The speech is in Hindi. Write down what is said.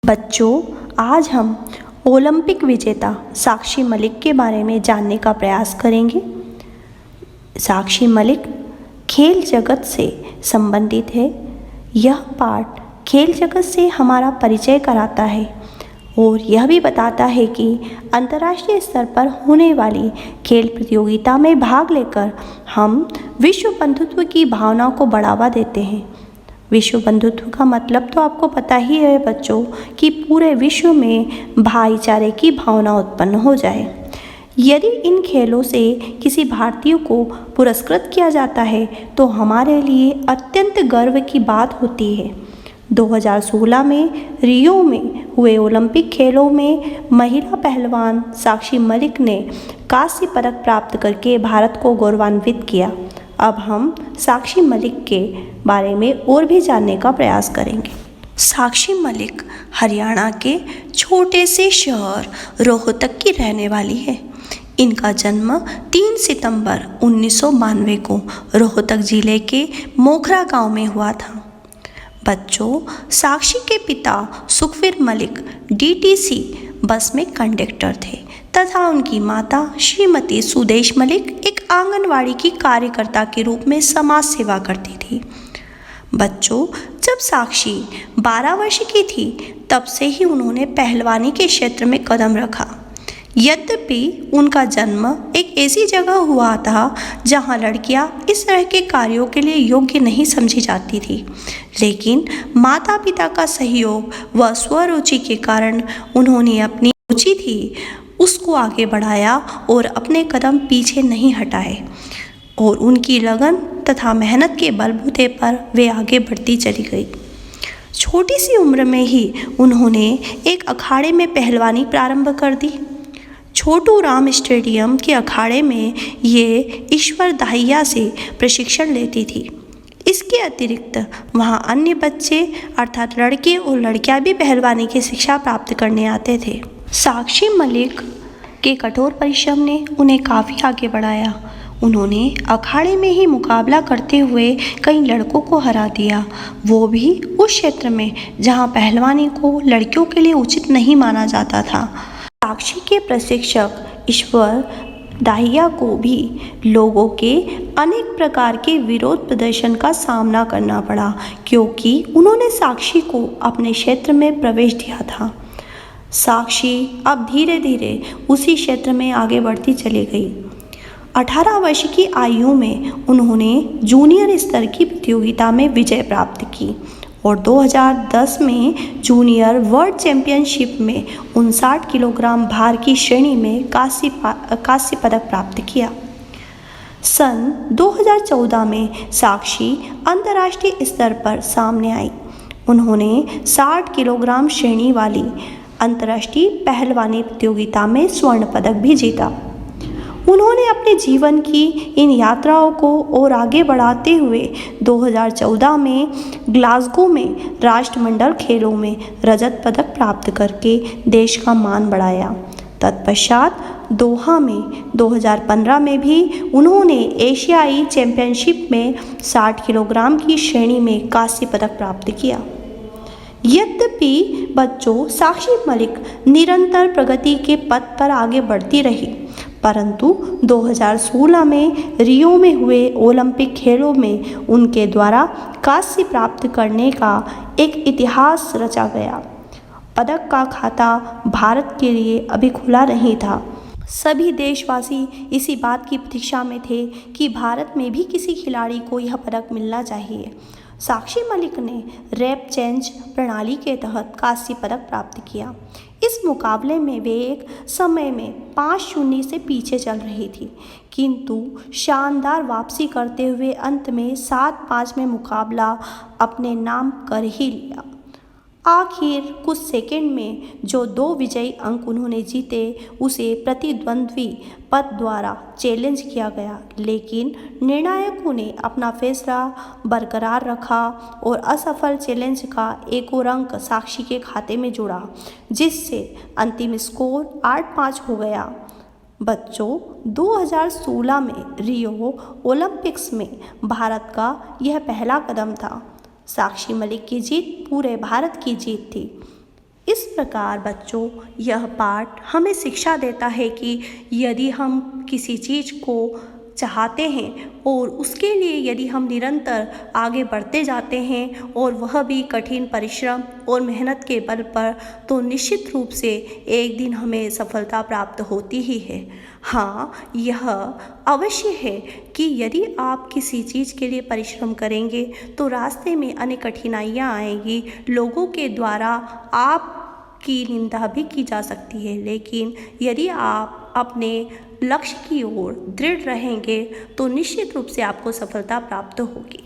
बच्चों, आज हम ओलंपिक विजेता साक्षी मलिक के बारे में जानने का प्रयास करेंगे। साक्षी मलिक खेल जगत से संबंधित है। यह पाठ खेल जगत से हमारा परिचय कराता है और यह भी बताता है कि अंतर्राष्ट्रीय स्तर पर होने वाली खेल प्रतियोगिता में भाग लेकर हम विश्व बंधुत्व की भावना को बढ़ावा देते हैं। विश्व बंधुत्व का मतलब तो आपको पता ही है बच्चों, कि पूरे विश्व में भाईचारे की भावना उत्पन्न हो जाए। यदि इन खेलों से किसी भारतीय को पुरस्कृत किया जाता है तो हमारे लिए अत्यंत गर्व की बात होती है। 2016 में रियो में हुए ओलंपिक खेलों में महिला पहलवान साक्षी मलिक ने कांस्य पदक प्राप्त करके भारत को गौरवान्वित किया। अब हम साक्षी मलिक के बारे में और भी जानने का प्रयास करेंगे। साक्षी मलिक हरियाणा के छोटे से शहर रोहतक की रहने वाली है। इनका जन्म 3 सितंबर 1992 को रोहतक जिले के मोखरा गांव में हुआ था। बच्चों, साक्षी के पिता सुखवीर मलिक डीटीसी बस में कंडक्टर थे तथा उनकी माता श्रीमती सुदेश मलिक एक आंगनवाड़ी की कार्यकर्ता के रूप में समाज सेवा करती थी। बच्चों, जब साक्षी 12 वर्ष की थी तब से ही उन्होंने पहलवानी के क्षेत्र में कदम रखा। यद्यपि उनका जन्म एक ऐसी जगह हुआ था जहां लड़कियां इस तरह के कार्यों के लिए योग्य नहीं समझी जाती थी, लेकिन माता पिता का सहयोग व स्वरुचि के कारण उन्होंने अपनी रुचि थी उसको आगे बढ़ाया और अपने कदम पीछे नहीं हटाए और उनकी लगन तथा मेहनत के बलबूते पर वे आगे बढ़ती चली गई। छोटी सी उम्र में ही उन्होंने एक अखाड़े में पहलवानी प्रारंभ कर दी। छोटू राम स्टेडियम के अखाड़े में ये ईश्वर दाहिया से प्रशिक्षण लेती थी। इसके अतिरिक्त वहाँ अन्य बच्चे अर्थात लड़के और लड़कियाँ भी पहलवानी की शिक्षा प्राप्त करने आते थे। साक्षी मलिक के कठोर परिश्रम ने उन्हें काफ़ी आगे बढ़ाया। उन्होंने अखाड़े में ही मुकाबला करते हुए कई लड़कों को हरा दिया, वो भी उस क्षेत्र में जहां पहलवानी को लड़कियों के लिए उचित नहीं माना जाता था। साक्षी के प्रशिक्षक ईश्वर दाहिया को भी लोगों के अनेक प्रकार के विरोध प्रदर्शन का सामना करना पड़ा, क्योंकि उन्होंने साक्षी को अपने क्षेत्र में प्रवेश दिया था। साक्षी अब धीरे धीरे उसी क्षेत्र में आगे बढ़ती चली गई। 18 वर्ष की आयु में उन्होंने जूनियर स्तर की प्रतियोगिता में विजय प्राप्त की और 2010 में जूनियर वर्ल्ड चैंपियनशिप में 59 किलोग्राम भार की श्रेणी में कांस्य पदक प्राप्त किया। सन 2014 में साक्षी अंतर्राष्ट्रीय स्तर पर सामने आई। उन्होंने 60 किलोग्राम श्रेणी वाली अंतर्राष्ट्रीय पहलवानी प्रतियोगिता में स्वर्ण पदक भी जीता। उन्होंने अपने जीवन की इन यात्राओं को और आगे बढ़ाते हुए 2014 में ग्लासगो में राष्ट्रमंडल खेलों में रजत पदक प्राप्त करके देश का मान बढ़ाया। तत्पश्चात दोहा में 2015 में भी उन्होंने एशियाई चैंपियनशिप में 60 किलोग्राम की श्रेणी में कांस्य पदक प्राप्त किया। यद्यपि बच्चों, साक्षी मलिक निरंतर प्रगति के पथ पर आगे बढ़ती रही, परंतु 2016 में रियो में हुए ओलंपिक खेलों में उनके द्वारा कांस्य प्राप्त करने का एक इतिहास रचा गया। पदक का खाता भारत के लिए अभी खुला नहीं था। सभी देशवासी इसी बात की प्रतीक्षा में थे कि भारत में भी किसी खिलाड़ी को यह पदक मिलना चाहिए। साक्षी मलिक ने रैप चेंज प्रणाली के तहत कांस्य पदक प्राप्त किया। इस मुकाबले में वे एक समय में 5-0 से पीछे चल रही थी, किंतु शानदार वापसी करते हुए अंत में 7-5 में मुकाबला अपने नाम कर ही लिया। आखिर कुछ सेकंड में जो 2 विजयी अंक उन्होंने जीते उसे प्रतिद्वंद्वी पद द्वारा चैलेंज किया गया, लेकिन निर्णायकों ने अपना फैसला बरकरार रखा और असफल चैलेंज का एक और अंक साक्षी के खाते में जुड़ा, जिससे अंतिम स्कोर 8-5 हो गया। बच्चों, 2016 में रियो ओलंपिक्स में भारत का यह पहला कदम था। साक्षी मलिक की जीत पूरे भारत की जीत थी। इस प्रकार बच्चों, यह पाठ हमें शिक्षा देता है कि यदि हम किसी चीज़ को चाहते हैं और उसके लिए यदि हम निरंतर आगे बढ़ते जाते हैं और वह भी कठिन परिश्रम और मेहनत के बल पर, तो निश्चित रूप से एक दिन हमें सफलता प्राप्त होती ही है। हाँ, यह अवश्य है कि यदि आप किसी चीज़ के लिए परिश्रम करेंगे तो रास्ते में अनेक कठिनाइयाँ आएंगी, लोगों के द्वारा आपकी निंदा भी की जा सकती है, लेकिन यदि आप अपने लक्ष्य की ओर दृढ़ रहेंगे तो निश्चित रूप से आपको सफलता प्राप्त होगी।